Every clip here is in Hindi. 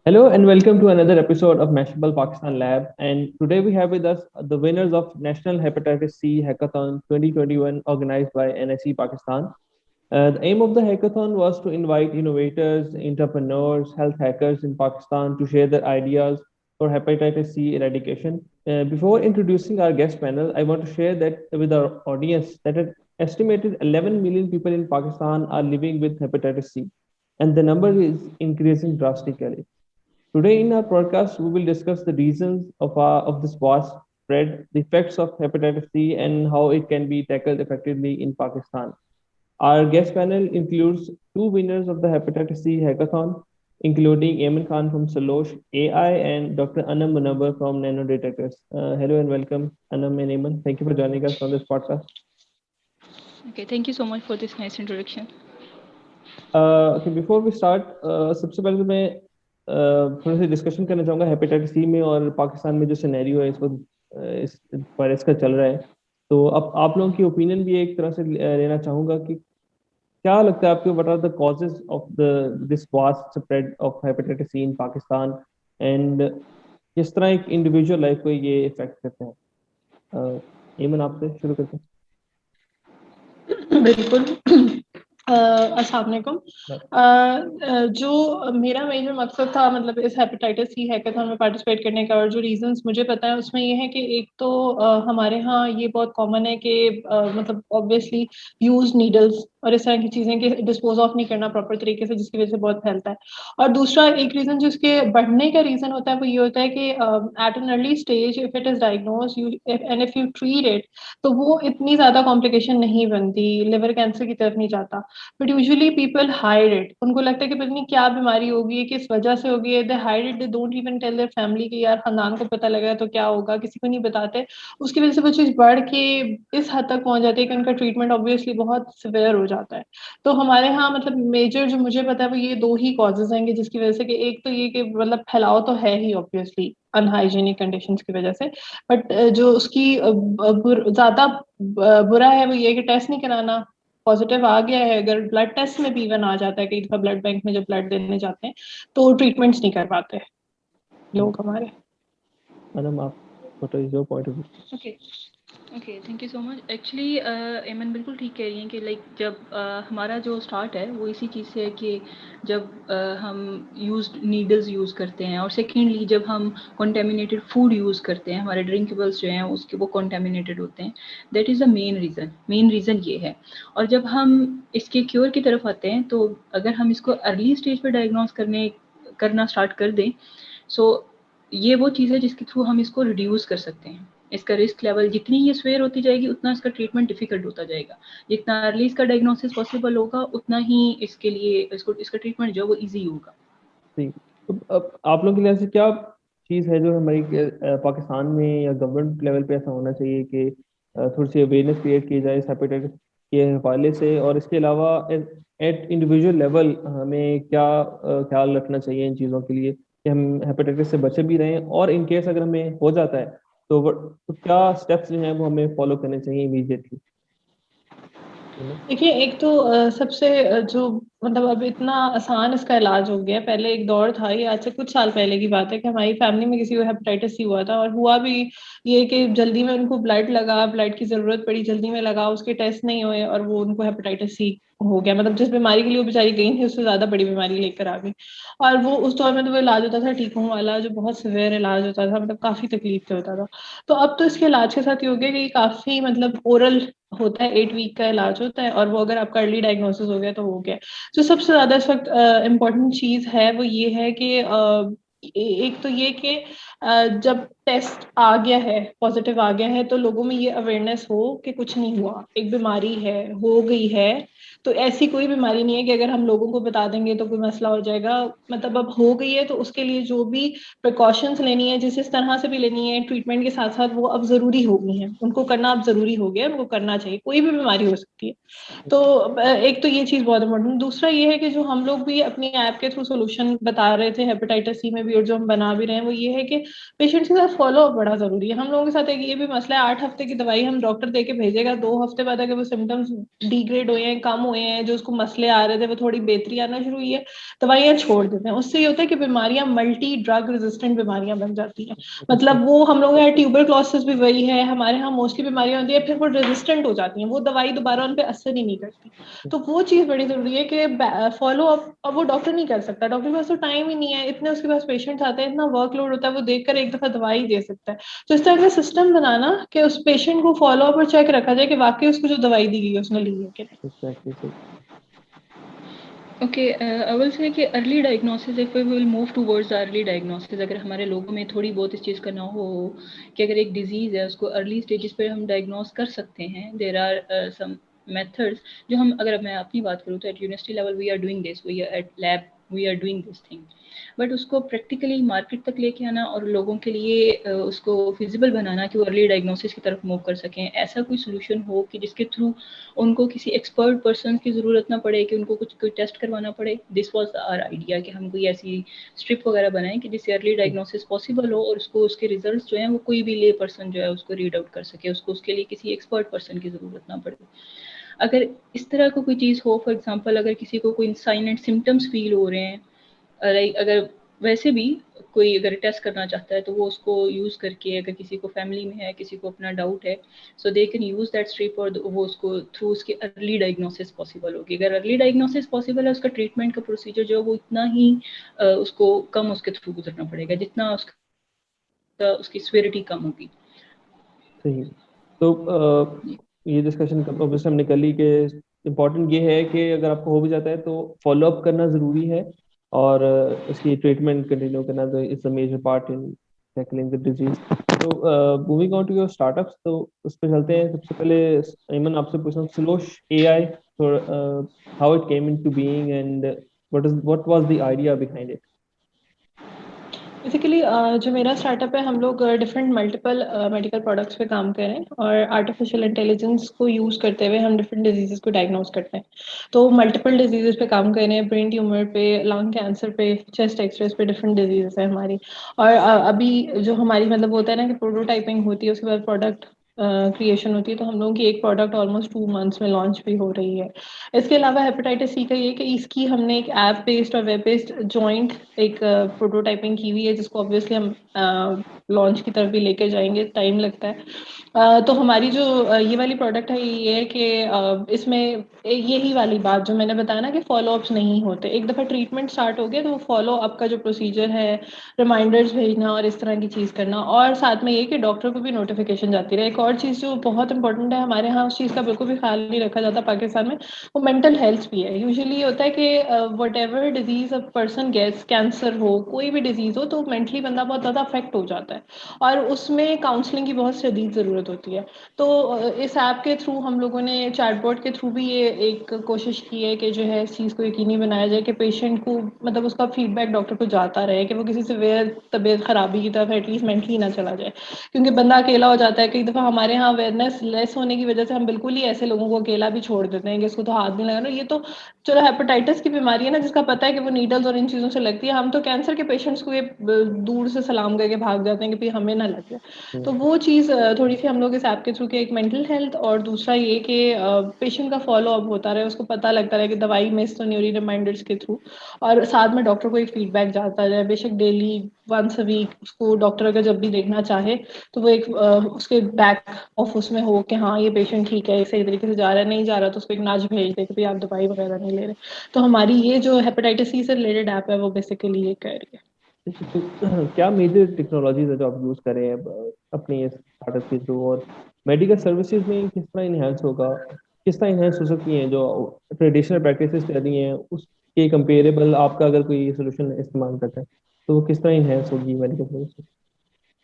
Hello and welcome to another episode of Mashable Pakistan Lab. And today we have with us the winners of National Hepatitis C Hackathon 2021 organized by NSE Pakistan. The aim of the hackathon was to invite innovators, entrepreneurs, health hackers in Pakistan to share their ideas for hepatitis C eradication. Before introducing our guest panel, I want to share that with our audience that an estimated 11 million people in Pakistan are living with hepatitis C, and the number is increasing drastically. Today in our podcast, we will discuss the reasons of this vast spread, the effects of hepatitis C, and how it can be tackled effectively in Pakistan. Our guest panel includes two winners of the hepatitis C hackathon, including Ayman Khan from Salosh AI and Dr. Anam Munawar from Nano Detectors. Hello and welcome, Anam and Ayman. Thank you for joining us on this podcast. Okay, thank you so much for this nice introduction. Okay, before we start, सबसे पहले तो मैं थोड़ा सा डिस्कशन करना चाहूँगा हेपेटाइटिस सी में और पाकिस्तान में जो सिनेरियो है इस वक्त इस वायरस का चल रहा है। तो अब आप लोगों की ओपिनियन भी एक तरह से लेना चाहूँगा कि क्या लगता है आपको, what are the causes of the this vast spread of hepatitis C in Pakistan and किस तरह एक इंडिविजुअल लाइफ को ये इफेक्ट करते हैं। ईमन आपसे शुरू करते बिल्कुल। अस्सलाम वालेकुम। जो मेरा मेजर मकसद था मतलब इस हेपेटाइटिस सी हैकाथॉन में पार्टिसिपेट करने का और जो रीजंस मुझे पता है उसमें ये है कि एक तो हमारे यहाँ ये बहुत कॉमन है कि मतलब ऑब्वियसली यूज नीडल्स और इस तरह की चीजें कि डिस्पोज ऑफ नहीं करना प्रॉपर तरीके से, जिसकी वजह से बहुत फैलता है। और दूसरा एक रीजन जिसके बढ़ने का रीजन होता है वो ये होता है कि at an early stage if it is diagnose and if you treat it तो वो इतनी ज्यादा कॉम्प्लिकेशन नहीं बनती, लिवर कैंसर की तरफ नहीं जाता। But usually people hide it, उनको लगता है कि पता नहीं क्या बीमारी होगी, किस वजह से होगी, they hide it, they don't even tell their family कि यार खानदान को पता लगा तो क्या होगा, किसी को नहीं बताते। उसकी वजह से वो चीज बढ़ के इस हद तक पहुंच जाती है कि उनका ट्रीटमेंट ऑब्वियसली बहुत सिवियर हो जाता है। तो हमारे यहाँ मतलब मेजर जो मुझे पता है वो ये दो ही कॉजेज हैं जिसकी वजह से, कि एक तो ये कि मतलब फैलाव तो है ही ऑब्वियसली अनहाइजीनिक कंडीशंस की वजह से, बट जो उसकी ज्यादा बुरा है वो ये कि टेस्ट नहीं कराना। पॉजिटिव आ गया है, अगर ब्लड टेस्ट में भी इवन आ जाता है, कई दफा ब्लड बैंक में जब ब्लड देने जाते हैं तो ट्रीटमेंट्स नहीं कर पाते लोग हमारे। अनम, आप what is your point of view? Okay okay, thank you so much. Actually एमन बिल्कुल ठीक कह रही हैं कि लाइक जब हमारा जो स्टार्ट है वो इसी चीज़ से है कि जब हम नीडल्स यूज़ करते हैं, और सेकेंडली जब हम कॉन्टेमिनेटेड फूड यूज़ करते हैं, हमारे ड्रिंकेबल्स जो हैं उसके वो कॉन्टेमिनेटेड होते हैं। That is the main reason ये है। और जब हम इसके क्योर की तरफ आते हैं तो अगर हम इसको अर्ली स्टेज पर डायग्नोज करना स्टार्ट कर दें, सो ये वो चीज़ है जिसके थ्रू हम इसको रिड्यूस कर सकते हैं। इसका रिस्क लेवल जितनी ये स्वेयर होती जाएगी उतना इसका ट्रीटमेंट डिफिकल्ट होता जाएगा। जितना अर्ली इसका डायग्नोसिस पॉसिबल होगा उतना ही इसके लिए इसका ट्रीटमेंट जो है वो ईजी होगा। ठीक। तो अब आप लोगों के लिए ऐसी क्या चीज़ है जो हमारी पाकिस्तान में या गवर्नमेंट लेवल पे ऐसा होना चाहिए कि थोड़ी सी अवेयरनेस क्रिएट की जाए इस हेपेटाइटिस के हवाले से, और इसके अलावा एट इंडिविजुअल लेवल हमें क्या ख्याल रखना चाहिए इन चीज़ों के लिए कि हम हेपेटाइटिस से बचे भी रहें, और इन केस अगर हमें हो जाता है तो क्या स्टेप्स जो हैं वो हमें फॉलो करने चाहिए इमीडिएटली? देखिए, एक तो सबसे जो मतलब अब इतना आसान इसका इलाज हो गया, पहले एक दौर था, ये आज से कुछ साल पहले की बात है कि हमारी फैमिली में किसी को हेपेटाइटिस सी हुआ था, और हुआ भी ये कि जल्दी में उनको ब्लड लगा, ब्लड की जरूरत पड़ी, जल्दी में लगा, उसके टेस्ट नहीं हुए और वो उनको हेपेटाइटिस सी हो गया। मतलब जिस बीमारी के लिए वो बेचारी गई थी उससे ज्यादा बड़ी बीमारी लेकर आ गई। और वो उस दौर में तो वो इलाज होता था टीकों वाला, जो बहुत सिवियर इलाज होता था, मतलब काफी तकलीफ से होता था। तो अब तो इसके इलाज के साथ ये हो गया कि काफी मतलब ओरल होता है, 8 वीक का इलाज होता है, और वो अगर आपका अर्ली डायग्नोसिस हो गया तो हो गया। जो सबसे ज्यादा इस वक्त इम्पोर्टेंट चीज है वो ये है कि एक तो ये कि जब टेस्ट आ गया है, पॉजिटिव आ गया है, तो लोगों में ये अवेयरनेस हो कि कुछ नहीं हुआ, एक बीमारी है, हो गई है, तो ऐसी कोई बीमारी नहीं है कि अगर हम लोगों को बता देंगे तो कोई मसला हो जाएगा। मतलब अब हो गई है तो उसके लिए जो भी प्रिकॉशंस लेनी है, जिस तरह से भी लेनी है ट्रीटमेंट के साथ साथ, वो अब जरूरी हो गई है, उनको करना अब जरूरी हो गया, उनको करना चाहिए, कोई भी बीमारी हो सकती है। तो एक तो ये चीज बहुत इम्पोर्टेंट। दूसरा ये है कि जो हम लोग भी अपनी ऐप के थ्रू सोल्यूशन बता रहे थे हेपेटाइटिस सी में रिव्यू जो हम बना भी रहे हैं वो ये है कि पेशेंट्स के साथ फॉलो अप बड़ा जरूरी है। हम लोगों के साथ एक ये भी मसला है, 8 हफ्ते की दवाई हम डॉक्टर दे के भेजेगा, 2 हफ्ते बाद अगर वो सिम्टम्स डिग्रेड हुए हैं, कम हुए हैं, जो उसको मसले आ रहे थे वो थोड़ी बेहतरी आना शुरू हुई है, दवाइयाँ छोड़ देते हैं। उससे ये होता है कि बीमारियां मल्टी ड्रग रेजिस्टेंट बीमारियां बन जाती हैं। मतलब वो हम लोग यहाँ ट्यूबरक्लोसिस भी वही है, हमारे यहाँ मोस्टली बीमारियां होती है फिर वो रेजिस्टेंट हो जाती हैं, वो दवाई दोबारा उन पर असर ही नहीं करती। तो वो चीज बड़ी जरूरी है कि फॉलो अप अब वो डॉक्टर नहीं कर सकता, डॉक्टर के पास तो टाइम ही नहीं है, इतने उसके पास पेशेंट्स आते हैं, इतना वर्कलोड होता है, वो देखकर एक दफा दवाई दे सकता है। तो इस तरह का सिस्टम बनाना कि उस पेशेंट को फॉलो अप और चेक रखा जाए कि वाकई उसको जो दवाई दी गई है उसने ली है कि नहीं। Exactly. So, okay, I will say कि early diagnosis, if we will move towards early diagnosis, अगर हमारे लोगों में थोड़ी बहुत इस चीज़ का ना हो कि अगर एक डिजीज़ है उसको अर्ली स्टेजेस पे हम डायग्नोस कर सकते हैं, देयर आर सम मेथड्स जो हम, अगर मैं अपनी बात करूँ तो at university level we are doing this, we are at lab we are doing this thing, but उसको प्रैक्टिकली मार्केट तक लेके आना और लोगों के लिए उसको फिजिबल बनाना कि वो अर्ली डायग्नोसिस की तरफ मूव कर सकें, ऐसा कोई सोल्यूशन हो कि जिसके थ्रू उनको किसी एक्सपर्ट पर्सन की ज़रूरत ना पड़े कि उनको कुछ कोई टेस्ट करवाना पड़े। दिस वाज आवर आइडिया कि हम कोई ऐसी स्ट्रिप वगैरह बनाएं कि जिससे अर्ली डायग्नोसिस पॉसिबल हो और उसको उसके रिजल्ट्स जो हैं वो कोई भी ले पर्सन जो है उसको रीड आउट कर सके, उसको उसके लिए किसी एक्सपर्ट पर्सन की ज़रूरत ना पड़े। अगर इस तरह का कोई चीज़ हो, फॉर एग्जांपल अगर किसी को कोई साइन एंड सिम्टम्स फील हो रहे हैं, लाइक अगर वैसे भी कोई अगर टेस्ट करना चाहता है तो वो उसको यूज़ करके, अगर किसी को फैमिली में है, किसी को अपना डाउट है, so they can use that strip और वो उसको थ्रू उसके अर्ली डायग्नोसिस पॉसिबल होगी। अगर अर्ली डायग्नोसिस पॉसिबल है, उसका ट्रीटमेंट का प्रोसीजर जो है वो इतना ही उसको कम उसके थ्रू गुजरना पड़ेगा जितना उसका उसकी सिवियरिटी कम होगी। सही। तो ये डिस्कशन ऑब्वियसली हमने कर ली कि इम्पोर्टेंट ये है कि अगर आपको हो भी जाता है तो फॉलो अप करना ज़रूरी है, और इसकी ट्रीटमेंट कंटिन्यू करना is a major part in tackling the disease. तो moving on to your startups, तो उस पर चलते हैं। सबसे पहले अयमन आपसे पूछना, Slosh AI, how it came into being and what was the idea behind it? Basically जो मेरा स्टार्टअप है, हम लोग डिफरेंट मल्टीपल मेडिकल प्रोडक्ट्स पे काम कर रहे हैं और आर्टिफिशियल इंटेलिजेंस को यूज़ करते हुए हम डिफरेंट डिजीज़ को डायग्नोस करते हैं। तो मल्टीपल डिजीज़ पे काम कर रहे हैं, ब्रेन ट्यूमर पे, लंग कैंसर पे, चेस्ट एक्सरेज पे, डिफरेंट डिजीज़ है हमारी। और अभी जो हमारी मतलब होता है ना कि प्रोटोटाइपिंग होती है, उसके बाद प्रोडक्ट क्रिएशन होती है, तो हम लोगों की एक प्रोडक्ट ऑलमोस्ट 2 मंथ्स में लॉन्च भी हो रही है। इसके अलावा हेपेटाइटिस सी का ये कि इसकी हमने एक ऐप बेस्ड और वेब बेस्ड जॉइंट एक प्रोटोटाइपिंग की हुई है, जिसको ऑब्वियसली हम लॉन्च की तरफ भी लेकर जाएंगे, टाइम लगता है। तो हमारी जो ये वाली प्रोडक्ट है, ये है कि इसमें यही वाली बात जो मैंने बताया ना कि फॉलो अप्स नहीं होते, एक दफ़ा ट्रीटमेंट स्टार्ट हो गया तो वो फॉलो अप का जो प्रोसीजर है, रिमाइंडर्स भेजना और इस तरह की चीज़ करना, और साथ में ये कि डॉक्टर को भी नोटिफिकेशन जाती रहे। एक और चीज़ जो बहुत इंपॉर्टेंट है हमारे यहाँ, उस चीज़ का बिल्कुल भी ख्याल नहीं रखा जाता पाकिस्तान में, वो मेंटल हेल्थ भी है। यूजुअली होता है कि whatever disease a person gets, cancer हो, कोई भी डिजीज हो, तो मेंटली बंदा बहुत ज़्यादा अफेक्ट हो जाता है और उसमें काउंसलिंग की बहुत शदीद ज़रूरत होती है। तो इस ऐप के थ्रू हम लोगों ने चैटबॉट के थ्रू भी ये एक कोशिश की है कि जो है इस चीज़ को यकीनी बनाया जाए कि पेशेंट को मतलब उसका फीडबैक डॉक्टर को जाता रहे कि वो किसी सिवियर तबीयत खराबी की तरफ एटलीस्ट मेंटली ना चला जाए, क्योंकि बंदा अकेला हो जाता है। कई दफ़ा हमारे यहाँ अवेयरनेस लेस होने की वजह से हम बिल्कुल ही ऐसे लोगों को अकेला भी छोड़ देते हैं कि इसको तो हाथ नहीं लगाना। ये तो चलो हेपेटाइटिस की बीमारी है ना, जिसका पता है कि वो नीडल्स और इन चीज़ों से लगती है, हम तो कैंसर के पेशेंट्स को ये दूर से सलाम करके भाग जाते हैं कि भाई हमें ना लगे। तो वो चीज़ थोड़ी सी हम लोग इस ऐप के थ्रू के, एक मेंटल हेल्थ और दूसरा ये कि पेशेंट का फॉलो अप होता रहे, उसको पता लगता रहे कि दवाई मिस तो नहीं हो रही, रिमाइंडर्स के थ्रू, और साथ में डॉक्टर को एक फीडबैक जाता रहे, बेशक डेली, वंस अ वीक, उसको डॉक्टर अगर जब भी देखना चाहे तो वो एक उसके बैक ऑफ उसमें हो कि हाँ ये पेशेंट ठीक है, सही तरीके से जा रहा है, नहीं जा रहा तो उसको एक नाज भेज दे कि भाई आप दवाई वगैरह नहीं ले रहे। तो हमारी ये जो हेपेटाइटिस सी से रिलेटेड ऐप है वो बेसिकली ये कर रही है। तो क्या मेजर टेक्नोलॉजीज है जो आप यूज कर रहे हैं अपने इस स्टार्टअप के थ्रू, और मेडिकल सर्विसेज में किस तरह इनहेंस होगा, किस तरह इनहेंस हो सकती हैं जो ट्रेडिशनल प्रैक्टिसेस चल रही हैं उसके कंपेरेबल आपका अगर कोई सोल्यूशन इस्तेमाल करता है तो वो किस तरह इनहेंस होगी मेडिकल सर्विसेज?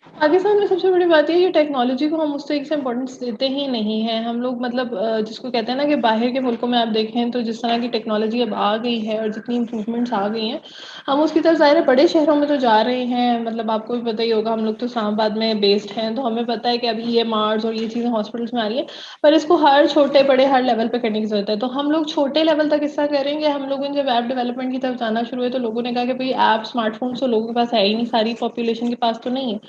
पाकिस्तान में सबसे बड़ी बात ये है कि टेक्नोलॉजी को हम उस तरीके से इम्पोर्टेंस देते ही नहीं हैं। हम लोग मतलब जिसको कहते हैं ना कि बाहर के मुल्कों में आप देखें तो जिस तरह की टेक्नोलॉजी अब आ गई है और जितनी इम्प्रूवमेंट्स आ गई हैं, हम उसकी तरफ ज़ाहिर है बड़े शहरों में तो जा रहे हैं। मतलब आपको भी पता ही होगा, हम लोग तो इस्लामाबाद में बेस्ड हैं, तो हमें पता है कि अभी ये मार्स और ये चीज़ें हॉस्पिटल्स में आ रही है। पर इसको हर छोटे बड़े हर लेवल पे करने की जरूरत है। तो हम लोग छोटे लेवल तक इसका करेंगे। हम लोगों ने जब ऐप डेवलपमेंट की तरफ जाना शुरू हुए तो लोगों ने कहा कि भाई ऐप स्मार्टफोन तो लोगों के पास है ही नहीं, सारी पॉपुलेशन के पास तो नहीं है।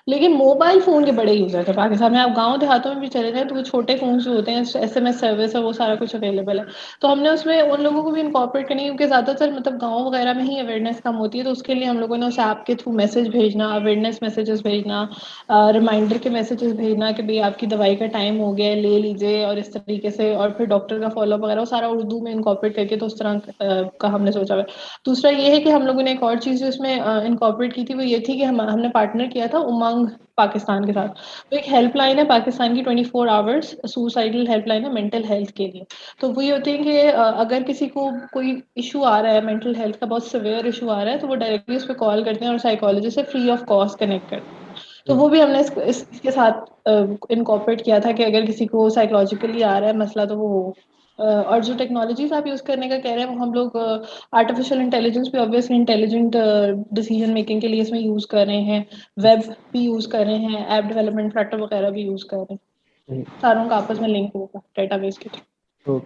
लेकिन मोबाइल फ़ोन के बड़े यूज़र थे पाकिस्तान में। आप गाँव देहातों में भी चले जाएँ तो वो छोटे फ़ोन जो होते हैं, एसएमएस सर्विस है, वो सारा कुछ अवेलेबल है। तो हमने उसमें उन लोगों को भी इनकॉर्पोरेट करनी है, क्योंकि ज़्यादातर मतलब गाँव वगैरह में ही अवेयरनेस कम होती है। तो उसके लिए हम लोगों ने उस ऐप के थ्रू मैसेज भेजना, अवेयरनेस मैसेजेस भेजना, रिमाइंडर के मैसेजेस भेजना कि भई आपकी दवाई का टाइम हो गया है, ले लीजिए, और इस तरीके से। और फिर डॉक्टर का फ़ॉलो-अप वगैरह वो सारा उर्दू में इनकॉर्पोरेट करके, तो उस तरह का हमने सोचा हुआ है। दूसरा ये है कि हम लोगों ने एक और चीज़ जो इसमें इनकॉर्पोरेट की थी, वो ये थी कि हमने पार्टनर किया था उमंग पाकिस्तान के साथ। तो एक हेल्पलाइन है पाकिस्तान की, 24 आवर्स सुसाइडल हेल्पलाइन है मेंटल हेल्थ के लिए। तो वो ये होती है कि अगर किसी को कोई इशू आ रहा है, मेंटल हेल्थ का बहुत सिवियर इशू आ रहा है, तो वो डायरेक्टली उस पर कॉल करते हैं और साइकोलॉजिस्ट से फ्री ऑफ कॉस्ट कनेक्ट करते हैं। तो वो भी हमने इसके साथ इनकॉर्पोरेट किया था कि अगर किसी को साइकोलॉजिकली आ रहा है मसला, तो वो और जो टेक्नोलॉजीज आप यूज़ करने का कह रहे हैं, वो हम लोग आर्टिफिशियल इंटेलिजेंस भी ऑब्वियसली इंटेलिजेंट डिसीजन मेकिंग के लिए इसमें यूज़ कर रहे हैं। वेब भी यूज़ कर रहे हैं, ऐप डेवलपमेंट फ्लटर वगैरह भी यूज़ कर रहे हैं। सारों का आपस में लिंक होगा डेटाबेस के थ्रू। तो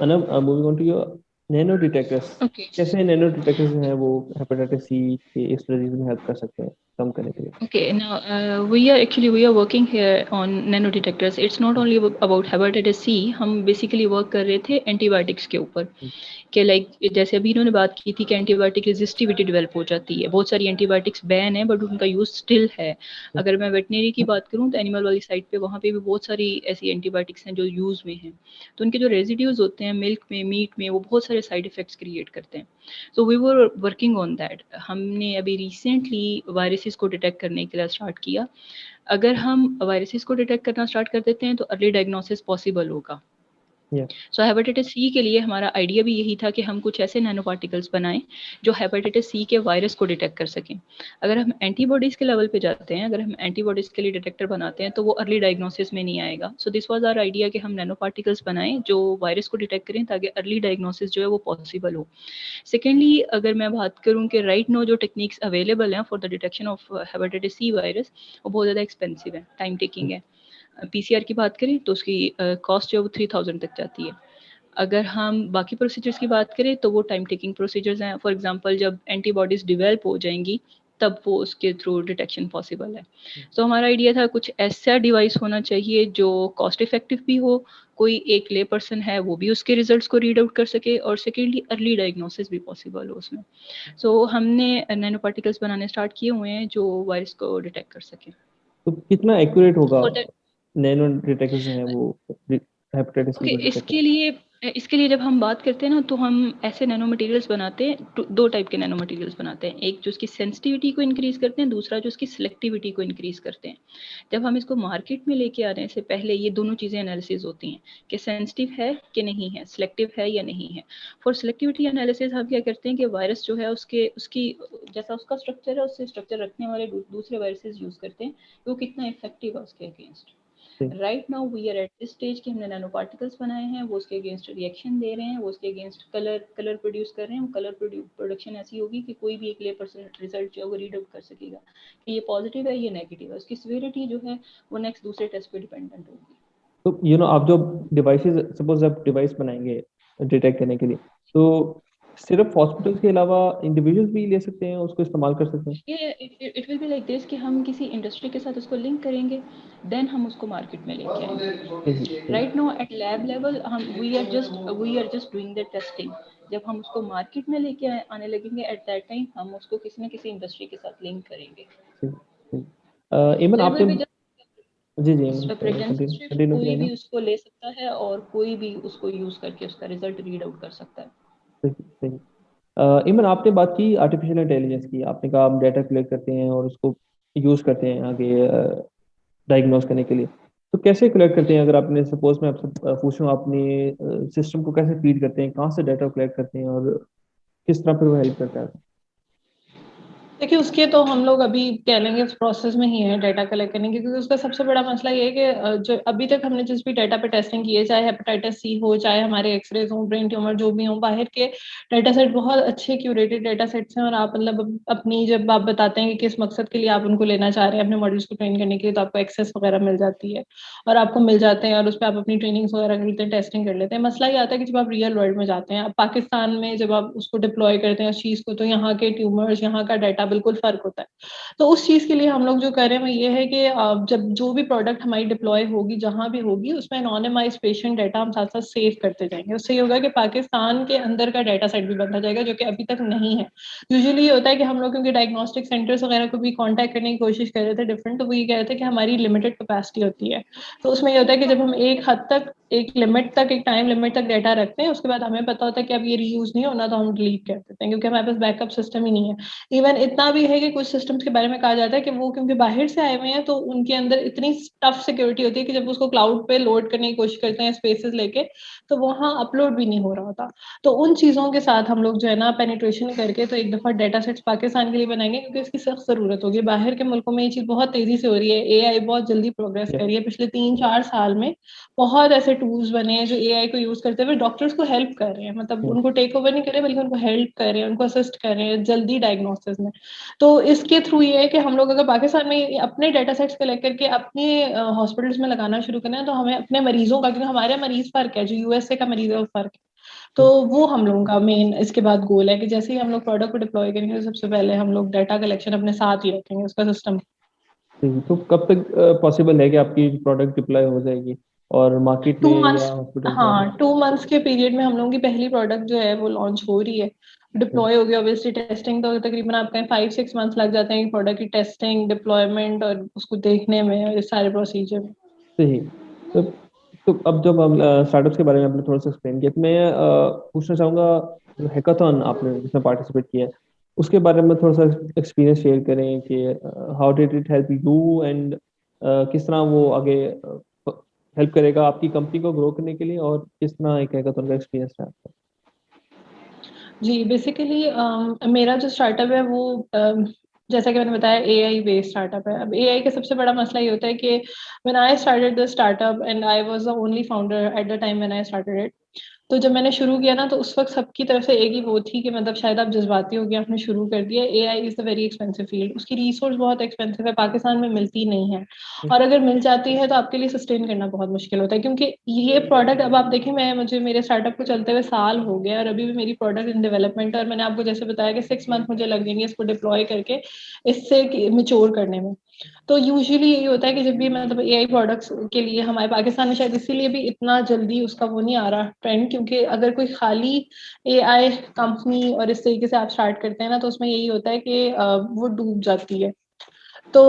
Anab, moving on to your nano detectors, Okay. कैसे नैनो डिटेक्टर्स जो हैं वो हेपेटाइटिस सी के इस डिजीज में हेल्प कर सकते हैं कम करने के लिए? Okay, now we are working here on nano detectors. It's not only about hepatitis C. हम basically work कर रहे थे antibiotics के ऊपर कि लाइक जैसे अभी इन्होंने बात की थी कि एंटीबायोटिक रेजिस्टिविटी डेवलप हो जाती है। बहुत सारी एंटीबायोटिक्स बैन है बट उनका यूज स्टिल है। अगर मैं वेटनरी की बात करूँ तो एनिमल वाली साइड पे वहाँ पे भी बहुत सारी ऐसी एंटीबायोटिक्स हैं जो यूज में हैं। तो उनके जो रेजिड्यूज होते हैं मिल्क में, मीट में, वो बहुत सारे साइड इफेक्ट्स क्रिएट करते हैं। So we were working on that. हमने अभी रिसेंटली वायरसेस को डिटेक्ट करने के लिए स्टार्ट किया। अगर हम वायरसेस को डिटेक्ट करना स्टार्ट कर देते हैं तो अर्ली डायग्नोसिस पॉसिबल होगा। Yeah. सो हेपेटाइटिस सी के लिए हमारा आइडिया भी यही था कि हम कुछ ऐसे नैनो पार्टिकल्स बनाएं जो हेपेटाइटिस सी के वायरस को डिटेक्ट कर सकें। अगर हम एंटीबॉडीज़ के लेवल पे जाते हैं, अगर हम एंटीबॉडीज़ के लिए डिटेक्टर बनाते हैं तो वो अर्ली डायग्नोसिस में नहीं आएगा। So this was our idea कि हम नैनो पार्टिकल्स बनाएं जो वायरस को डिटेक्ट करें ताकि अर्ली डायग्नोसिस जो है वो पॉसिबल हो। सेकेंडली, अगर मैं बात करूँ कि राइट नो जो टेक्निक्स अवेलेबल हैं for the detection of hepatitis C virus, वो बहुत ज़्यादा एक्सपेंसिव है, टाइम टेकिंग है। पीसीआर की बात करें तो उसकी कॉस्ट जो है वो 3000 तक जाती है। अगर हम बाकी प्रोसीजर्स की बात करें तो वो टाइम टेकिंग प्रोसीजर्स हैं। फॉर एग्जांपल जब एंटीबॉडीज़ डेवलप हो जाएंगी तब वो उसके थ्रू डिटेक्शन पॉसिबल है। तो हमारा आइडिया था कुछ ऐसा डिवाइस होना चाहिए जो कॉस्ट इफेक्टिव भी हो, कोई एक ले पर्सन है वो भी उसके रिजल्ट्स को रीड आउट कर सके, और सेकेंडली अर्ली डायग्नोसिस भी पॉसिबल हो उसमें। सो हमने नैनो पार्टिकल्स बनाने स्टार्ट किए हुए हैं जो वायरस को डिटेक्ट कर सकें। तो कितना एक्यूरेट होगा फॉर दैट, नैनो डिटेक्टर्स जो हैं वो हेपेटाइटिस सी ओके, को डिटेक्ट इसके लिए जब हम बात करते हैं ना तो हम ऐसे नैनो मटेरियल्स बनाते हैं, दो टाइप के नैनो मटेरियल्स बनाते हैं। एक जो उसकी सेंसिटिविटी को इंक्रीज करते हैं, दूसरा जो उसकी सिलेक्टिविटी को इंक्रीज करते हैं। जब हम इसको मार्केट में लेके आने से पहले ये दोनों चीज़ें एनालिसिस होती हैं कि सेंसिटिव है कि नहीं है, सिलेक्टिव है या नहीं है। फॉर सिलेक्टिविटी एनालिसिस हम क्या करते हैं कि वायरस जो है उसकी जैसा उसका स्ट्रक्चर है उससे स्ट्रक्चर रखने वाले दूसरे वायरसेस यूज़ करते हैं कि वो कितना इफेक्टिव है उसके against. Right now we are at this stage कि हमने नैनो पार्टिकल्स बनाए हैं, वो उसके अगेंस्ट रिएक्शन दे रहे हैं, वो उसके अगेंस्ट कलर प्रोड्यूस कर रहे हैं। कलर प्रोडक्शन ऐसी होगी कि कोई भी एक ले पर्सन रिजल्ट जो है वो रीड आउट कर सकेगा कि ये पॉजिटिव है, ये नेगेटिव है। उसकी सिवियरिटी जो है वो नेक्स्ट दूसरे टेस्ट पे डिपेंडेंट होगी। तो आप जो डिवाइसेस, सपोज आप डिवाइस बनाएंगे डिटेक्ट करने के लिए, तो सिर्फ हॉस्पिटल्स के अलावा इंडिविजुअल्स भी ले सकते हैं, उसको इस्तेमाल कर सकते हैं? ये it will be like this कि हम किसी इंडस्ट्री के साथ उसको लिंक करेंगे, देन हम उसको मार्केट में लेके आएंगे। Right now at lab level हम we are just doing the testing. जब हम उसको मार्केट में लेके आने लगेंगे एट दैट टाइम हम उसको किसी न किसी इंडस्ट्री के साथ लिंक करेंगे। इमन देयर आपने, विल बी जी जी इमन, जस्ट कंटिन्यू प्रेजेंट, कंटिन्यू कोई करें ना। भी उसको ले सकता है और कोई भी उसको यूज करके उसका रिजल्ट रीड आउट कर सकता है। सही सही। इमन आपने बात की आर्टिफिशियल इंटेलिजेंस की, आपने कहा हम डेटा कलेक्ट करते हैं और उसको यूज करते हैं आगे डायग्नोस करने के लिए। तो कैसे कलेक्ट करते हैं? अगर आपने, सपोज मैं आपसे पूछूं, अपने सिस्टम को कैसे फीड करते हैं, कहाँ से डाटा कलेक्ट करते हैं और किस तरह फिर वो हेल्प करता है? देखिए उसके तो हम लोग अभी कह लेंगे उस प्रोसेस में ही है डाटा कलेक्ट करने की, क्योंकि उसका सबसे बड़ा मसला ये है कि जो अभी तक हमने जिस भी डाटा पे टेस्टिंग की है, चाहे हेपेटाइटिस सी हो, चाहे हमारे एक्सरेज हो, ब्रेन ट्यूमर जो भी हो, बाहर के डाटा सेट बहुत अच्छे क्यूरेटेड डाटा सेट्स हैं। और आप मतलब अपनी जब आप बताते हैं कि किस मकसद के लिए आप उनको लेना चाह रहे हैं अपने मॉडल्स को ट्रेन करने के लिए, तो आपको एक्सेस वगैरह मिल जाती है और आपको मिल जाते हैं और उस पर आप अपनी ट्रेनिंग्स वगैरह कर लेते हैं, टेस्टिंग कर लेते हैं। मसला ये आता है कि जब आप रियल वर्ल्ड में जाते हैं, अब पाकिस्तान में जब आप उसको डिप्लॉय करते हैं उस चीज को, तो यहाँ के ट्यूमर्स, यहाँ का डाटा बिल्कुल फर्क होता है। तो उस चीज के लिए हम लोग जो कर रहे हैं वो ये है कि जब जो भी प्रोडक्ट हमारी डिप्लॉय होगी जहां भी होगी, उसमें एनोनिमाइज पेशेंट डाटा हम साथ साथ सेव करते जाएंगे। उससे ये होगा कि पाकिस्तान के अंदर का डाटा सेट भी बनता जाएगा, जो कि अभी तक नहीं है। यूजुअली ये होता है कि हम लोग क्योंकि डायग्नोस्टिक सेंटर्स वगैरह को भी कॉन्टैक्ट करने की कोशिश कर रहे थे डिफरेंट, तो वो ये कह रहे थे कि हमारी लिमिटेड कैपेसिटी होती है। तो उसमें ये होता है कि जब हम एक हद तक, एक लिमिट तक, एक टाइम लिमिट तक डाटा रखते हैं, उसके बाद हमें पता होता है कि अब ये रीयूज नहीं होना, तो हम डिलीट कर देते हैं, क्योंकि हमारे पास बैकअप सिस्टम ही नहीं है। इवन इतना भी है कि कुछ सिस्टम्स के बारे में कहा जाता है कि वो क्योंकि बाहर से आए हुए हैं, तो उनके अंदर इतनी टफ सिक्योरिटी होती है कि जब उसको क्लाउड पे लोड करने की कोशिश करते हैं स्पेसेस लेके, तो वहां अपलोड भी नहीं हो रहा होता। तो उन चीजों के साथ हम लोग जो है ना पेनिट्रेशन करके तो एक दफा डाटा सेट्स पाकिस्तान के लिए बनाएंगे, क्योंकि इसकी सख्त जरूरत होगी। बाहर के मुल्कों में ये चीज बहुत तेजी से हो रही है, एआई बहुत जल्दी प्रोग्रेस कर रही है। पिछले 3-4 साल में बहुत ऐसे टूल्स बने हैं जो एआई को यूज करते हुए डॉक्टर्स को हेल्प कर रहे हैं, मतलब उनको टेक ओवर नहीं कर रहे बल्कि उनको हेल्प कर रहे हैं, उनको असिस्ट कर रहे हैं जल्दी डायग्नोसिस में। तो इसके थ्रू ये है कि हम लोग अगर पाकिस्तान में अपने डाटा सेट्स कलेक्ट करके अपने हॉस्पिटल्स में लगाना शुरू करें, तो हमें अपने मरीजों का, क्योंकि हमारे मरीज फर्क है, जो यूएसए का मरीज है वो फर्क है, तो वो हम लोगों का मेन इसके बाद गोल है कि जैसे ही हम लोग प्रोडक्ट को डिप्लॉय करेंगे, तो सबसे पहले हम लोग डाटा कलेक्शन अपने साथ ही रखेंगे, उसका सिस्टम। तो कब तक पॉसिबल है कि आपकी प्रोडक्ट डिप्लॉय हो जाएगी और मार्केट टू में मंथ्स या हॉस्पिटल्स में? हाँ, 2 मंथ्स के पीरियड में हम लोगों की पहली प्रोडक्ट जो है वो लॉन्च हो रही है, डिप्लॉय हो गया। ऑब्वियसली टेस्टिंग तो तकरीबन आपका 5-6 मंथ्स लग जाते हैं प्रोडक्ट की टेस्टिंग, डिप्लॉयमेंट और उसको देखने में, और इस सारे प्रोसीजर में। सही। तो तो अब जब हम स्टार्टअप्स के बारे में आपने थोड़ा सा एक्सप्लेन किया, तो मैं पूछना चाहूँगा, जो हैकाथॉन आपने जिसमें पार्टिसिपेट किया है, उसके बारे में थोड़ा सा एक्सपीरियंस शेयर करें कि how did it help you and किस तरह वो आगे हेल्प करेगा आपकी कंपनी को ग्रो करने के लिए, और किस तरह एक हैकाथॉन का एक्सपीरियंस है आपका? जी बेसिकली मेरा जो स्टार्टअप है वो जैसा कि मैंने बताया एआई बेस्ड स्टार्टअप है। अब एआई का सबसे बड़ा मसला ये होता है कि when I started the startup and I was the only founder at the time when I started it, तो जब मैंने शुरू किया ना, तो उस वक्त सबकी तरफ से एक ही वो थी कि मतलब शायद आप जज्बाती हो गए, आपने शुरू कर दिया। AI is the very expensive field, उसकी रिसोर्स बहुत एक्सपेंसिव है, पाकिस्तान में मिलती नहीं है, और अगर मिल जाती है तो आपके लिए सस्टेन करना बहुत मुश्किल होता है। क्योंकि ये प्रोडक्ट, अब आप देखें, मुझे मेरे स्टार्टअप को चलते हुए साल हो गया और अभी भी मेरी प्रोडक्ट इन डेवलपमेंट है, और मैंने आपको जैसे बताया कि 6 मंथ मुझे लग जाएंगे इसको डिप्लॉय करके, इससे मिच्योर करने में। तो यूजुअली यही होता है कि जब भी मतलब एआई प्रोडक्ट्स के लिए हमारे पाकिस्तान में शायद इसीलिए भी इतना जल्दी उसका वो नहीं आ रहा ट्रेंड, क्योंकि अगर कोई खाली एआई कंपनी और इस तरीके से आप स्टार्ट करते हैं ना, तो उसमें यही होता है कि वो डूब जाती है। तो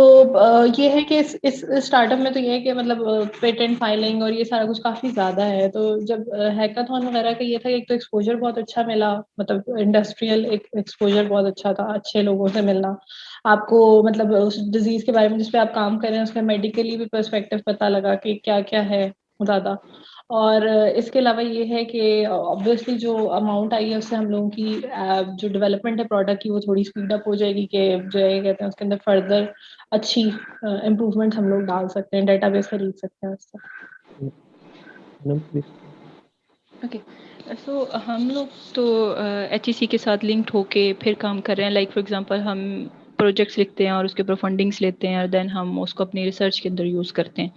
ये है कि इस स्टार्टअप में तो ये है कि मतलब पेटेंट फाइलिंग और ये सारा कुछ काफी ज्यादा है। तो जब हैकाथॉन वगैरह का ये था कि एक तो एक्सपोजर बहुत अच्छा मिला, मतलब इंडस्ट्रियल एक एक्सपोजर बहुत अच्छा था, अच्छे लोगों से मिलना, आपको मतलब उस डिजीज के बारे में जिस पे आप काम कर रहे हैं उसका मेडिकली भी पर्सपेक्टिव पता लगा कि क्या क्या है ज्यादा। और इसके अलावा ये है कि ऑब्वियसली जो अमाउंट आई है उससे हम लोगों की जो डेवलपमेंट है प्रोडक्ट की वो थोड़ी स्पीड अप हो जाएगी, कि जो है कहते हैं उसके अंदर फर्दर अच्छी इम्प्रूवमेंट हम लोग डाल सकते हैं, डेटाबेस खरीद सकते हैं उससे। प्लीज। ओके। सो हम लोग तो एचईसी के साथ लिंक्ड होके फिर काम कर रहे हैं। लाइक फॉर एग्जांपल हम प्रोजेक्ट्स लिखते हैं और उसके ऊपर फंडिंग्स लेते हैं और देन हम उसको अपनी रिसर्च के अंदर यूज़ करते हैं।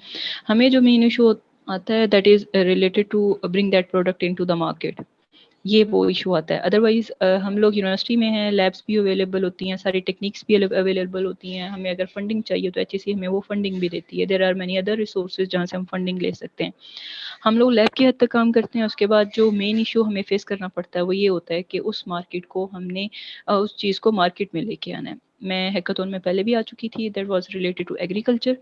हमें जो मेन इशू आता है that is related to bring that product into the market, ये वो इशू आता है। अदरवाइज हम लोग यूनिवर्सिटी में हैं, लैब्स भी अवेलेबल होती हैं, सारी टेक्निक्स भी अवेलेबल होती हैं। हमें अगर फंडिंग चाहिए तो एचईसी हमें वो फंडिंग भी देती है। There are many other resources जहाँ से हम फंडिंग ले सकते हैं। हम लोग लैब की हद तक काम करते हैं। उसके बाद जो मेन इशू हमें फेस करना पड़ता है वो ये होता है कि उस मार्केट को हमने उस चीज़ को मार्केट में लेके आना है। मैं हैकाथॉन में पहले भी आ चुकी थी, that was related to agriculture.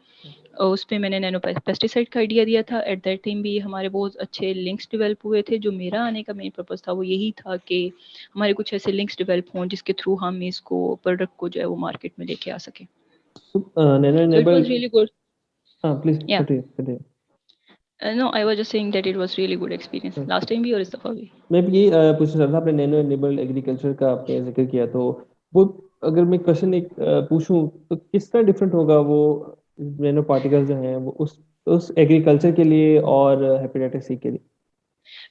उस पे मैंने नैनो पेस्टिसाइड का आइडिया दिया था। एट दैट टाइम भी हमारे बहुत अच्छे लिंक्स डेवलप हुए थे। जो मेरा आने का मेन पर्पस था वो यही था कि हमारे कुछ ऐसे लिंक्स डेवलप हों जिसके थ्रू हम इसको प्रोडक्ट को जो है वो मार्केट में लेके आ सकें। Nano so it was enabled. Really good. हाँ प्लीज या कटिए। No, I was just saying that it was really good experience last time भी और इस दफा भी। मैं भी ये पूछना चाहता था, आपने नैनो इनेबल्ड एग्रीकल्चर का आपने जिक्र किया, तो वो अगर मैं क्वेश्चन एक पूछूं तो किस तरह डिफरेंट होगा वो नैनो पार्टिकल्स जो हैं वो उस एग्रीकल्चर के लिए और हेपेटाइटिस सी के लिए?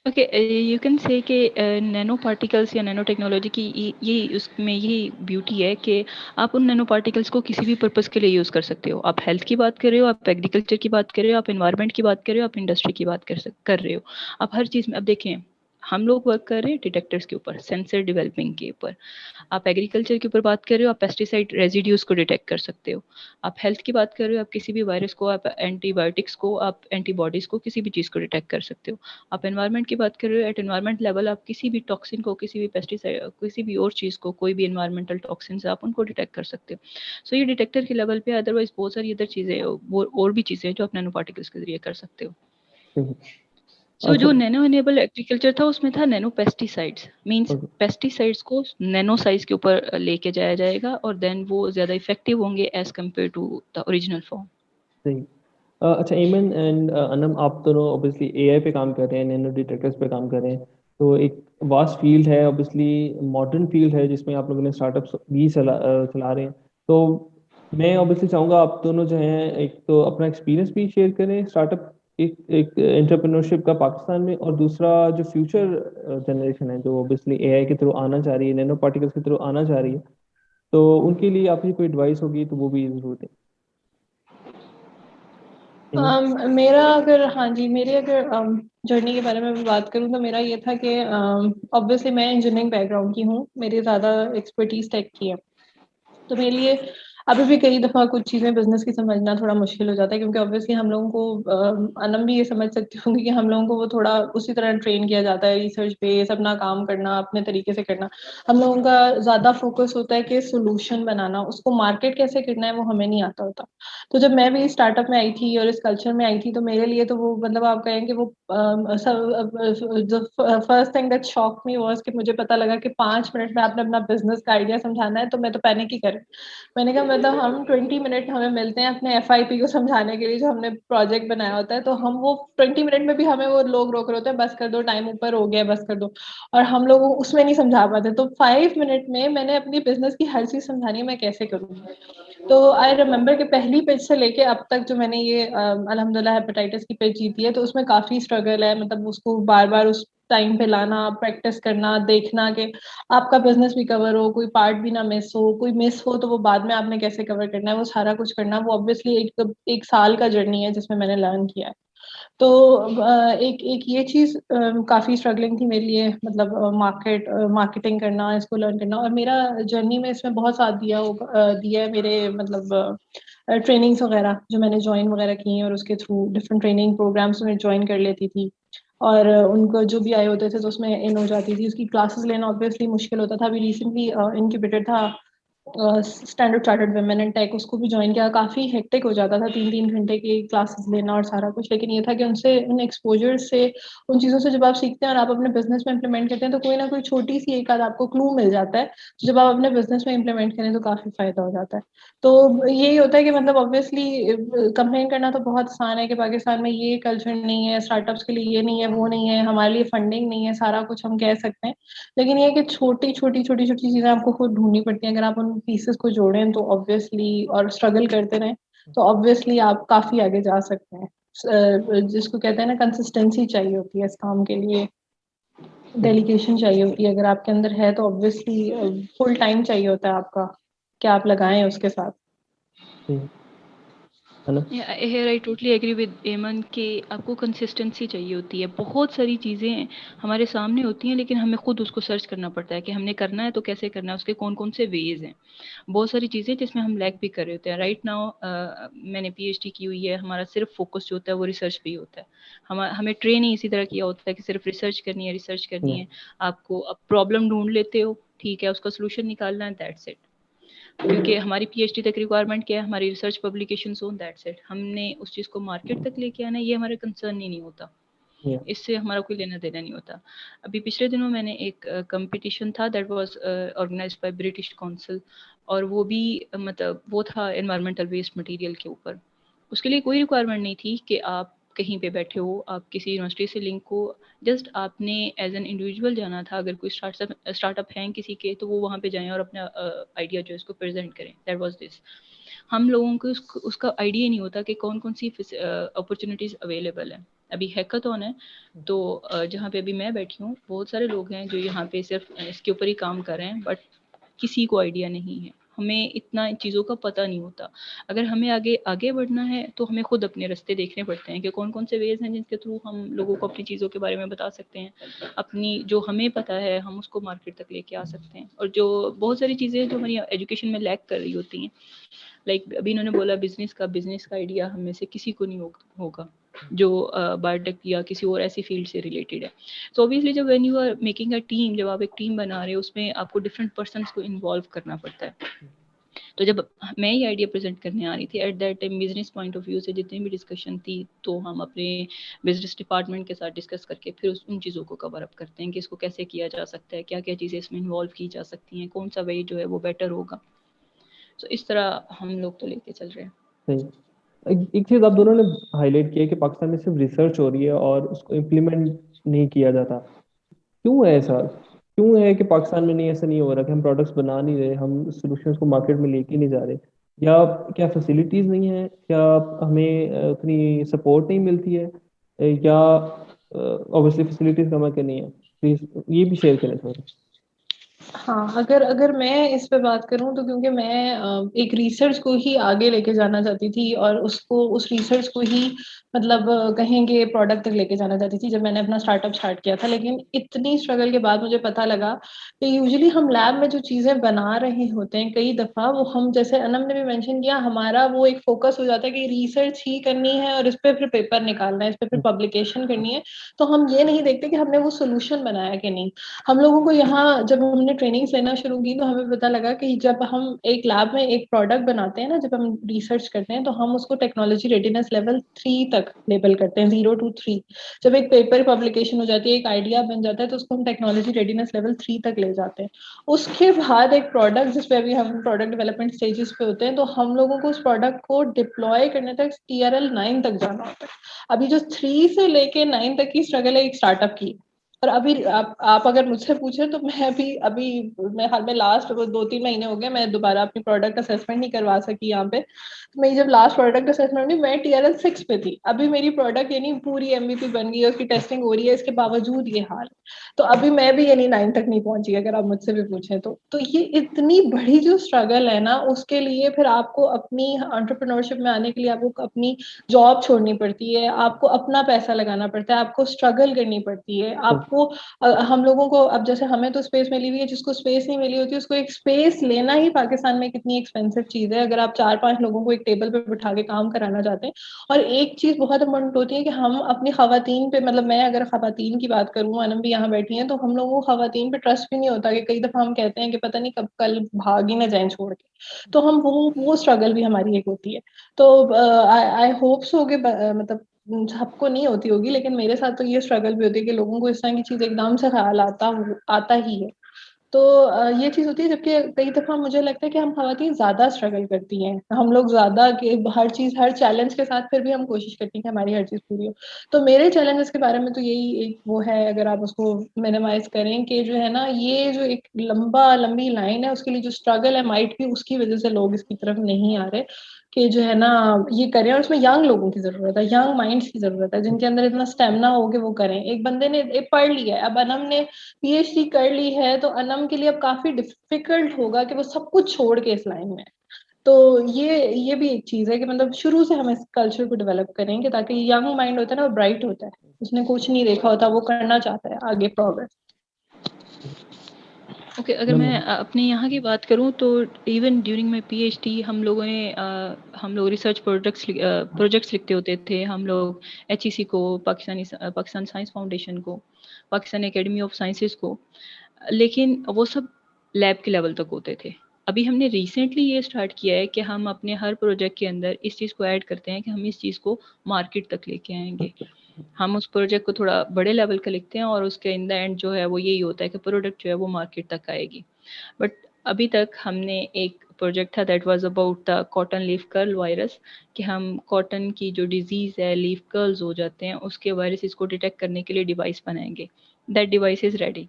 ओके, यू कैन से कि नैनो पार्टिकल्स या नैनो टेक्नोलॉजी की ये उसमें यही ब्यूटी है कि आप उन नैनो पार्टिकल्स को किसी भी पर्पस के लिए यूज़ कर सकते हो। आप हेल्थ की बात कर रहे हो, आप एग्रीकल्चर की बात कर रहे हो, आप एनवायरनमेंट की बात कर रहे हो, आप इंडस्ट्री की बात कर रहे हो। आप हर चीज़ में अब देखें, हम लोग वर्क कर रहे हैं डिटेक्टर्स के ऊपर, सेंसर डेवलपिंग के ऊपर। आप एग्रीकल्चर के ऊपर बात कर रहे हो, आप पेस्टिसाइड रेजिड्यूज को डिटेक्ट कर सकते हो। आप हेल्थ की बात कर रहे हो, आप किसी भी वायरस को, आप एंटीबायोटिक्स को, आप एंटीबॉडीज को, किसी भी चीज़ को डिटेक्ट कर सकते हो। आप एनवायरनमेंट की बात कर रहे हो, एट एनवायरनमेंट लेवल आप किसी भी टॉक्सिन को, किसी भी पेस्टिसाइड, किसी भी और चीज़ को, कोई भी एनवायरमेंटल टॉक्सिन आप उनको डिटेक्ट कर सकते हो। सो ये डिटेक्टर के लेवल पे, अदरवाइज बहुत सारी अदर चीज़ें और भी चीज़ें जो आप नैनो पार्टिकल्स के जरिए कर सकते हो। हम्म। सो अच्छा। जो नैनो इनेबल एग्रीकल्चर था उसमें था nano pesticides, means okay. Pesticides को नैनो साइज के ऊपर लेके जाया जाएगा और देन वो ज़्यादा इफेक्टिव होंगे as compare to the original form. सही। अच्छा, एमन एंड अनम, आप दोनों ऑब्वियसली एआई पे काम कर रहे हैं, नैनो डिटेक्टर्स पे काम कर रहे हैं, तो एक वास्ट फील्ड है, ऑब्वियसली मॉडर्न फील्ड है जिसमें आप लोगों ने स्टार्टअप्स भी चला रहे हैं। तो मैं ऑब्वियसली चाहूँगा आप दोनों जो हैं एक तो अपना एक्सपीरियंस भी शेयर करें स्टार्टअप एक एक एंटरप्रेन्योरशिप का पाकिस्तान में, और दूसरा जो फ्यूचर जनरेशन है जो ऑब्वियसली एआई के थ्रू आना चाह रही है, नैनो पार्टिकल्स के थ्रू आना चाह रही है, तो उनके लिए आपकी कोई एडवाइस होगी तो वो भी जरूर दें। एमन। मेरा अगर, हाँ जी, मेरे अगर जर्नी के बारे में मैं बात करूँ तो मेरा ये था कि ऑब्वियसली मैं इंजीनियरिंग बैकग्राउंड की हूँ, मेरी ज़्यादा एक्सपर्टीज टेक की है। तो मेरे लिए अभी भी कई दफ़ा कुछ चीज़ें बिजनेस की समझना थोड़ा मुश्किल हो जाता है, क्योंकि ऑब्वियसली हम लोगों को अनम भी ये समझ सकती होंगी कि हम लोगों को वो थोड़ा उसी तरह ट्रेन किया जाता है, रिसर्च बेस अपना काम करना, अपने तरीके से करना। हम लोगों का ज़्यादा फोकस होता है कि सोल्यूशन बनाना, उसको मार्केट कैसे करना है वो हमें नहीं आता होता। तो जब मैं भी स्टार्टअप में आई थी और इस कल्चर में आई थी, तो मेरे लिए तो वो मतलब आप कहेंगे वो जो first thing that shock me was कि मुझे पता लगा कि 5 मिनट में आपने अपना बिजनेस का आइडिया समझाना है, तो मैं तो पैनिक ही कर। मैंने कहा मतलब हम 20 मिनट हमें मिलते हैं अपने एफआईपी को समझाने के लिए, जो हमने प्रोजेक्ट बनाया होता है, तो हम वो 20 मिनट में भी हमें वो लोग रोक रहे होते हैं, बस कर दो, टाइम ऊपर हो गया, बस कर दो। और हम लोग उसमें नहीं समझा पाते, तो 5 मिनट में मैंने अपनी बिजनेस की हर चीज समझानी है, मैं कैसे करूँ। तो आई रिमेम्बर कि पहली पिच से लेके अब तक जो मैंने ये अल्हम्दुलिल्लाह हेपेटाइटिस की पिच जीती है, तो उसमें काफी स्ट्रगल है, मतलब उसको बार बार उस टाइम पे लाना, प्रैक्टिस करना, देखना कि आपका बिजनेस भी कवर हो, कोई पार्ट भी ना मिस हो, कोई मिस हो तो वो बाद में आपने कैसे कवर करना है, वो सारा कुछ करना, वो ऑब्वियसली एक साल का जर्नी है जिसमें मैंने लर्न किया है। तो एक एक ये चीज काफी स्ट्रगलिंग थी मेरे लिए, मतलब मार्केटिंग करना, इसको लर्न करना, और मेरा जर्नी में इसमें बहुत साथ दिया है मेरे, मतलब ट्रेनिंग्स वगैरह जो मैंने ज्वाइन वगैरह की हैं, और उसके थ्रू डिफरेंट ट्रेनिंग प्रोग्राम्स में ज्वाइन कर लेती थी, और उनको जो भी आए होते थे तो उसमें इन हो जाती थी, उसकी क्लासेस लेना ऑब्वियसली मुश्किल होता था। अभी रिसेंटली इनक्यूबेटर था standard chartered women in tech, उसको भी ज्वाइन किया, काफी हेक्टिक हो जाता था 3-3 घंटे की क्लासेस लेना और सारा कुछ, लेकिन ये था कि उनसे, उन एक्सपोजर से, उन चीजों से जब आप सीखते हैं और आप अपने बिजनेस में इंप्लीमेंट करते हैं, तो कोई ना कोई छोटी सी एक आध आपको क्लू मिल जाता है, तो जब आप अपने बिजनेस में इंप्लीमेंट करें तो काफी फायदा हो जाता है। तो यही होता है कि मतलब ऑब्वियसली कंप्लेन करना तो बहुत आसान है कि पाकिस्तान में ये कल्चर नहीं है, स्टार्टअप्स के लिए ये नहीं है, वो नहीं है, हमारे लिए फंडिंग नहीं है, सारा कुछ हम कह सकते हैं। लेकिन ये है कि छोटी छोटी चीजें आपको खुद ढूंढनी पड़ती हैं, अगर आप उन पीसेस को जोड़ें तो ऑब्वियसली, और स्ट्रगल करते रहें तो ऑब्वियसली आप काफी आगे जा सकते हैं। जिसको कहते हैं ना, कंसिस्टेंसी चाहिए होती है इस काम के लिए, डेलीकेशन चाहिए होती है, अगर आपके अंदर है तो ऑब्वियसली फुल टाइम चाहिए होता है आपका, कि आप लगाएं उसके साथ। है ना? Here I totally agree with Aiman कि आपको कंसिस्टेंसी चाहिए होती है। बहुत सारी चीज़ें हमारे सामने होती हैं, लेकिन हमें खुद उसको सर्च करना पड़ता है कि हमने करना है तो कैसे करना है, उसके कौन कौन से वेज हैं। बहुत सारी चीज़ें जिसमें हम लैग भी कर रहे होते हैं। राइट नाउ मैंने पीएचडी की हुई है, हमारा सिर्फ फोकस जो होता है वो रिसर्च पे ही होता है। हमें ट्रेन ही इसी तरह किया होता है कि सिर्फ रिसर्च करनी है, रिसर्च करनी है। आपको अब प्रॉब्लम ढूंढ लेते हो, ठीक है, उसका सोल्यूशन निकालना है, दैट्स इट। क्योंकि हमारी पीएचडी तक रिक्वायरमेंट क्या है, हमारी रिसर्च पब्लिकेशंस हो, दैट्स इट। हमने उस चीज़ को मार्केट तक लेके आना है, ये हमारे कंसर्न ही नहीं होता, इससे हमारा कोई लेना देना नहीं होता। अभी पिछले दिनों मैंने एक कंपटीशन था that was organised by British Council, और वो भी मतलब वो था एनवायरमेंटल वेस्ट मटेरियल के ऊपर। उसके लिए कोई रिक्वायरमेंट नहीं थी कि आप कहीं पे बैठे हो, आप किसी यूनिवर्सिटी से लिंक हो, जस्ट आपने एज एन इंडिविजुअल जाना था। अगर कोई स्टार्टअप हैं किसी के, तो वो वहाँ पे जाएं और अपना आइडिया जो है उसको प्रेजेंट करें। That was this. हम लोगों को उसका आइडिया नहीं होता कि कौन कौन सी अपॉर्चुनिटीज़ अवेलेबल है। अभी हैकाथॉन है, तो जहाँ पे अभी मैं बैठी हूँ, बहुत सारे लोग हैं जो यहाँ पे सिर्फ इसके ऊपर ही काम कर रहे हैं, बट किसी को आइडिया नहीं है। हमें इतना चीज़ों का पता नहीं होता। अगर हमें आगे आगे बढ़ना है तो हमें खुद अपने रास्ते देखने पड़ते हैं कि कौन कौन से वेज हैं जिनके थ्रू हम लोगों को अपनी चीज़ों के बारे में बता सकते हैं। अपनी जो हमें पता है हम उसको मार्केट तक लेके आ सकते हैं। और जो बहुत सारी चीज़ें जो हमारी एजुकेशन में लैक कर रही होती हैं, लाइक अभी इन्होंने बोला बिजनेस का आइडिया हम में से किसी को नहीं होगा जो बायोटेक या किसी और ऐसी फील्ड से रिलेटेड है। तो ऑब्वियसली जब when you are making a team, जब आप एक टीम बना रहे हो, उसमें आपको डिफरेंट पर्सन्स को इन्वॉल्व करना पड़ता है। तो जब मैं ये आइडिया प्रेजेंट करने आ रही थी, at that time business point of view से जितनी भी डिस्कशन थी, तो हम अपने बिजनेस डिपार्टमेंट के साथ डिस्कस करके फिर उन चीज़ों को कवर अप करते हैं कि इसको कैसे किया जा सकता है, क्या क्या चीज़ें इसमें इन्वॉल्व की जा सकती हैं, कौन सा वे जो है वो बेटर होगा। तो इस तरह हम लोग तो लेके चल रहे हैं। सही। एक चीज आप दोनों ने हाईलाइट किया कि पाकिस्तान में सिर्फ रिसर्च हो रही है और उसको इम्प्लीमेंट नहीं किया जाता। क्यों है ऐसा? क्यों है कि पाकिस्तान में नहीं, ऐसा नहीं हो रहा कि हम प्रोडक्ट्स बना नहीं रहे, हम सॉल्यूशंस को मार्केट में लेके नहीं जा रहे? या क्या फैसिलिटीज नहीं है, क्या हमें उतनी सपोर्ट नहीं मिलती है, या ऑब्वियसली फैसिलिटीज कम है कि नहीं है? प्लीज ये भी शेयर करें थोड़ा। हाँ, अगर अगर मैं इस पे बात करूं तो क्योंकि मैं एक रिसर्च को ही आगे लेके जाना चाहती थी और उसको उस रिसर्च को ही मतलब कहेंगे प्रोडक्ट तक लेके जाना चाहती थी जब मैंने अपना स्टार्टअप स्टार्ट किया था। लेकिन इतनी स्ट्रगल के बाद मुझे पता लगा कि यूजुअली हम लैब में जो चीजें बना रहे होते हैं कई दफा वो हम, जैसे अनम ने भी मेंशन किया, हमारा वो एक फोकस हो जाता है कि रिसर्च ही करनी है और इस पे फिर पेपर निकालना है, इस पे फिर पब्लिकेशन करनी है। तो हम ये नहीं देखते कि हमने वो सोल्यूशन बनाया कि नहीं। हम लोगों को यहाँ जब हमने ट्रेनिंग्स लेना शुरू की तो हमें पता लगा कि जब हम एक लैब में एक प्रोडक्ट बनाते हैं ना, जब हम रिसर्च करते हैं तो हम उसको टेक्नोलॉजी रेडीनेस लेवल 3 तक लेबल करते हैं, 0 to 3। जब एक पेपर पब्लिकेशन हो जाती है, एक आइडिया बन जाता है, तो उसको हम टेक्नोलॉजी रेडीनेस लेवल 3 तक ले जाते हैं। उसके बाद एक प्रोडक्ट जिसपे अभी हम प्रोडक्ट डेवलपमेंट स्टेजेस पे होते हैं, तो हम लोगों को उस प्रोडक्ट को डिप्लॉय करने तक TRL 9 तक जाना होता है। अभी जो 3 से लेके 9 तक की स्ट्रगल है एक स्टार्टअप की। और अभी आप अगर मुझसे पूछे तो मैं भी अभी मैं हाल में लास्ट 2-3 महीने हो गए मैं दोबारा अपनी प्रोडक्ट असेसमेंट नहीं करवा सकी यहाँ पे। तो मैं जब लास्ट प्रोडक्ट असेसमेंट में मैं TRL 6 पे थी। अभी मेरी प्रोडक्ट यानी पूरी MVP बन गई है, उसकी टेस्टिंग हो रही है, इसके बावजूद ये हाल। तो अभी मैं भी यानी 9 तक नहीं पहुंची अगर आप मुझसे भी पूछें तो ये इतनी बड़ी जो स्ट्रगल है ना, उसके लिए फिर आपको अपनी एंटरप्रेन्योरशिप में आने के लिए आपको अपनी जॉब छोड़नी पड़ती है, आपको अपना पैसा लगाना पड़ता है, आपको स्ट्रगल करनी पड़ती है, आपको हम लोगों को, अब जैसे हमें तो स्पेस मिली हुई है, जिसको स्पेस नहीं मिली होती उसको एक स्पेस लेना ही पाकिस्तान में कितनी एक्सपेंसिव चीज है अगर आप 4-5 लोगों को एक टेबल पे बिठा के काम कराना चाहते हैं। और एक चीज बहुत इंपॉर्टेंट होती है कि हम अपनी खवातीन पे, मतलब मैं अगर खवातीन की बात करूँ, अनम भी यहाँ बैठी हैं, तो हम लोगों को खवातीन पे ट्रस्ट भी नहीं होता कि कई दफा हम कहते हैं कि पता नहीं कब कल भाग ही ना जाए छोड़ के। तो हम वो स्ट्रगल भी हमारी एक होती है। तो आई होप सो कि मतलब सबको नहीं होती होगी, लेकिन मेरे साथ तो ये स्ट्रगल भी होती है कि लोगों को इस तरह की चीज एकदम से ख्याल आता ही है। तो ये चीज होती है। जबकि कई दफा मुझे लगता है कि हम खवातीन ज्यादा स्ट्रगल करती हैं, हम लोग ज्यादा कि हर चीज हर चैलेंज के साथ फिर भी हम कोशिश करती हैं कि हमारी हर चीज पूरी हो। तो मेरे चैलेंजेस के बारे में तो यही एक वो है, अगर आप उसको मिनिमाइज करें, कि जो है ना, ये जो एक लंबी लाइन है उसके लिए जो स्ट्रगल है, माइट भी उसकी वजह से लोग इसकी तरफ नहीं आ रहे कि जो है ना ये करें। और उसमें यंग लोगों की जरूरत है, यंग माइंड्स की जरूरत है, जिनके अंदर इतना स्टेमिना हो कि वो करें। एक बंदे ने पढ़ लिया है, अब अनम ने PhD कर ली है, तो अनम के लिए अब काफी डिफिकल्ट होगा कि वो सब कुछ छोड़ के इस लाइन में। तो ये भी एक चीज है कि मतलब शुरू से हम इस कल्चर को डेवलप करेंगे, ताकि यंग माइंड होता है ना, वो ब्राइट होता है, उसने कुछ नहीं देखा होता, वो करना चाहता है आगे प्रोग्रेस। ओके, अगर मैं अपने यहाँ की बात करूँ तो इवन ड्यूरिंग माई PhD हम लोगों ने हम लोग रिसर्च प्रोजेक्ट्स लिखते होते थे। हम लोग HEC को, पाकिस्तान साइंस फाउंडेशन को, पाकिस्तान एकेडमी ऑफ साइंसेस को, लेकिन वो सब लैब के लेवल तक होते थे। अभी हमने रिसेंटली ये स्टार्ट किया है कि हम अपने हर प्रोजेक्ट के अंदर इस चीज़ को ऐड करते हैं कि हम इस चीज़ को मार्केट तक लेके आएंगे। हम उस प्रोजेक्ट को थोड़ा बड़े लेवल का लिखते हैं और उसके इन द एंड जो है वो यही होता है कि प्रोडक्ट जो है वो मार्केट तक आएगी। बट अभी तक हमने एक प्रोजेक्ट था that was about the cotton leaf curl virus, कि हम कॉटन की जो डिजीज़ है लीफ कर्ल्स हो जाते हैं उसके वायरस इसको डिटेक्ट करने के लिए डिवाइस बनाएंगे. That device is ready.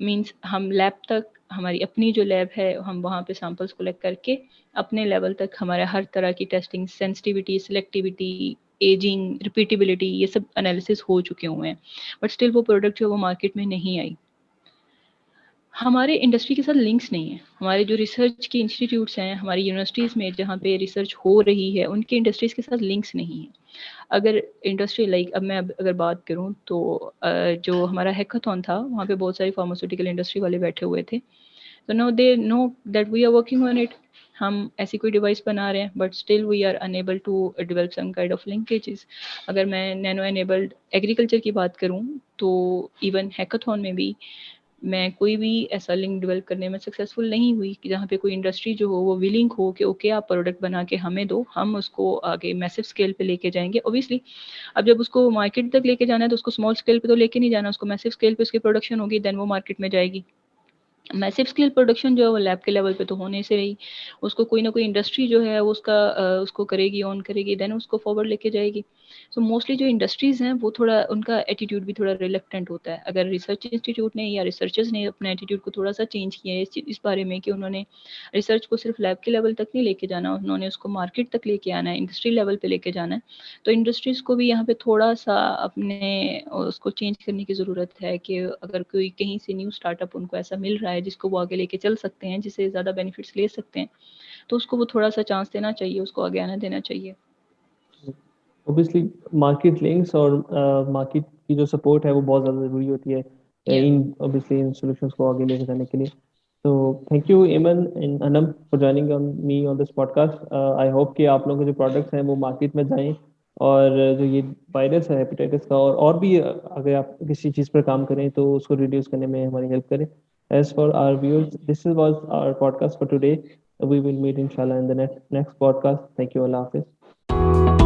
Means हम लैब तक, हमारी अपनी जो लैब है हम वहाँ पे सैंपल्स कलेक्ट करके अपने लेवल तक हमारे हर तरह की testing, sensitivity, selectivity, ageing, repeatability, ये सब एनालिसिस हो चुके हुए हैं. बट स्टिल वो प्रोडक्ट जो वो मार्केट में नहीं आई. हमारे इंडस्ट्री के साथ लिंक्स नहीं है. हमारे जो रिसर्च की इंस्टीट्यूट्स हैं हमारी यूनिवर्सिटीज़ में जहाँ पे रिसर्च हो रही है उनके इंडस्ट्रीज़ के साथ लिंक्स नहीं है. अगर इंडस्ट्री लाइक अब मैं अगर बात करूँ तो जो हमारा हैकाथॉन था वहाँ पे बहुत सारी फार्मास्यूटिकल इंडस्ट्री वाले बैठे हुए थे. तो now they know that we are working on it. हम ऐसी कोई डिवाइस बना रहे हैं but still we are unable to develop some kind of linkages. अगर मैं नैनो एनेबल्ड एग्रीकल्चर की बात करूँ तो इवन हैकाथॉन में भी मैं कोई भी ऐसा लिंक डेवलप करने में सक्सेसफुल नहीं हुई कि जहाँ पे कोई इंडस्ट्री जो हो वो विलिंग हो कि ओके आप प्रोडक्ट बना के हमें दो, हम उसको आगे मैसिव स्केल पे लेके जाएंगे. ऑब्वियसली अब जब उसको मार्केट तक लेके जाना है तो उसको स्मॉल स्केल पे तो लेके नहीं जाना, उसको मैसिव स्केल पे उसकी प्रोडक्शन होगी, देन वो मार्केट में जाएगी. मैसिव स्केल प्रोडक्शन जो है वो लैब के लेवल पे तो होने से रही, उसको कोई ना कोई इंडस्ट्री जो है वो उसका उसको करेगी, ऑन करेगी, देन उसको फॉरवर्ड लेके जाएगी. सो मोस्टली जो इंडस्ट्रीज़ हैं वो थोड़ा उनका एटीट्यूड भी थोड़ा रिलेक्टेंट होता है. अगर रिसर्च इंस्टीट्यूट ने या रिसर्चर्स ने अपना एटीट्यूड को थोड़ा सा चेंज किया है इस बारे में कि उन्होंने रिसर्च को सिर्फ लैब के लेवल तक नहीं लेके जाना, उन्होंने उसको मार्केट तक लेके आना है, इंडस्ट्री लेवल पे लेके जाना है, तो इंडस्ट्रीज़ को भी यहाँ पे थोड़ा सा अपने उसको चेंज करने की ज़रूरत है कि अगर कोई कहीं से न्यू स्टार्टअप उनको ऐसा मिल रहा है जिसको वो आगे लेके चल सकते हैं, जिससे ज़्यादा बेनिफिट्स ले सकते हैं, तो उसको वो थोड़ा सा चांस देना चाहिए, उसको आगे आने देना चाहिए. ऑब्वियसली मार्केट लिंक्स और मार्केट की जो सपोर्ट है वो बहुत ज़्यादा ज़रूरी होती है इन ऑब्वियसली इन सॉल्यूशंस को आगे लेके जाने के लिए. तो थैंक यू एमन and Anam for joining me on this podcast. I hope कि आप लोगों के जो प्रोडक्ट्स हैं वो मार्केट में जाएं और जो ये वायरस है हेपेटाइटिस का और भी अगर आप किसी चीज़ पर काम करें तो उसको रिड्यूस करने में हमारी हेल्प करें. As for our viewers, this was our podcast for today. We will meet inshallah in the next podcast. Thank you. Allah Hafiz.